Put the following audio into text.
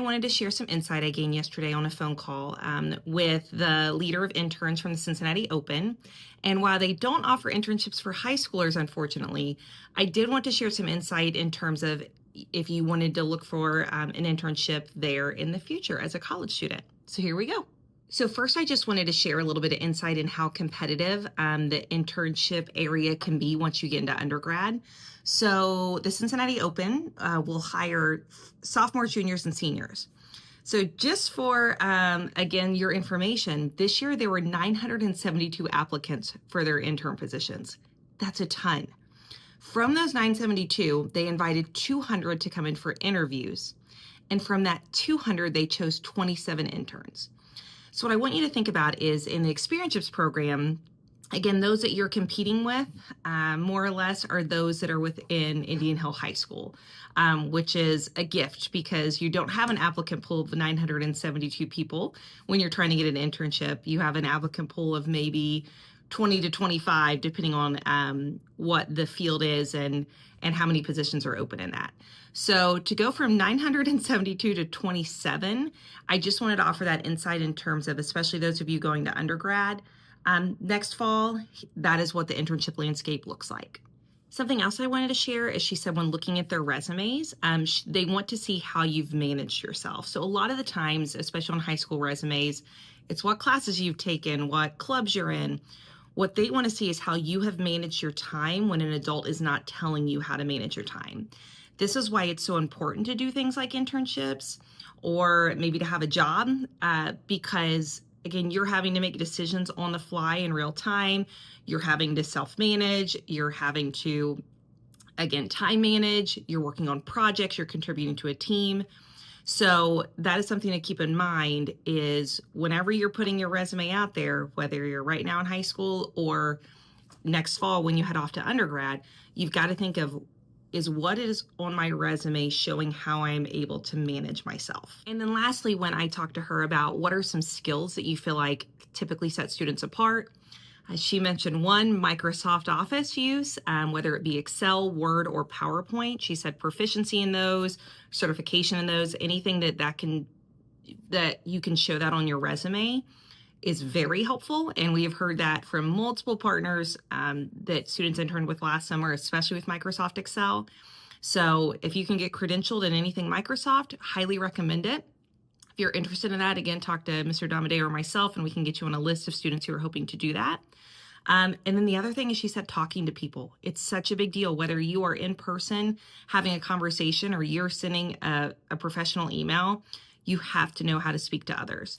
wanted to share some insight I gained yesterday on a phone call with the leader of interns from the Cincinnati Open. And while they don't offer internships for high schoolers, unfortunately, I did want to share some insight in terms of if you wanted to look for an internship there in the future as a college student. So here we go. So first, I just wanted to share a little bit of insight in how competitive the internship area can be once you get into undergrad. So the Cincinnati Open will hire sophomores, juniors, and seniors. So just for, again, your information, this year there were 972 applicants for their intern positions. That's a ton. From those 972, they invited 200 to come in for interviews. And from that 200, they chose 27 interns. So what I want you to think about is in the Experientships program, again, those that you're competing with, more or less, are those that are within Indian Hill High School, which is a gift because you don't have an applicant pool of 972 people when you're trying to get an internship. You have an applicant pool of maybe 20 to 25, depending on what the field is and how many positions are open in that. So to go from 972 to 27, I just wanted to offer that insight in terms of, especially those of you going to undergrad, next fall, that is what the internship landscape looks like. Something else I wanted to share is she said when looking at their resumes, they want to see how you've managed yourself. So a lot of the times, especially on high school resumes, it's what classes you've taken, what clubs you're in. What they want to see is how you have managed your time when an adult is not telling you how to manage your time. This is why it's so important to do things like internships or maybe to have a job because, again, you're having to make decisions on the fly in real time. You're having to self-manage. You're having to, again, time manage. You're working on projects. You're contributing to a team. So that is something to keep in mind is whenever you're putting your resume out there, whether you're right now in high school or next fall when you head off to undergrad, you've got to think of is what is on my resume showing how I'm able to manage myself. And then lastly, when I talked to her about what are some skills that you feel like typically set students apart, she mentioned one, Microsoft Office use, whether it be Excel, Word, or PowerPoint. She said proficiency in those, certification in those, anything that you can show that on your resume is very helpful. And we have heard that from multiple partners that students interned with last summer, especially with Microsoft Excel. So if you can get credentialed in anything Microsoft, highly recommend it. If you're interested in that, again, talk to Mr. Damadeo or myself, and we can get you on a list of students who are hoping to do that. And then the other thing is she said talking to people. It's such a big deal, whether you are in person having a conversation or you're sending a professional email, you have to know how to speak to others.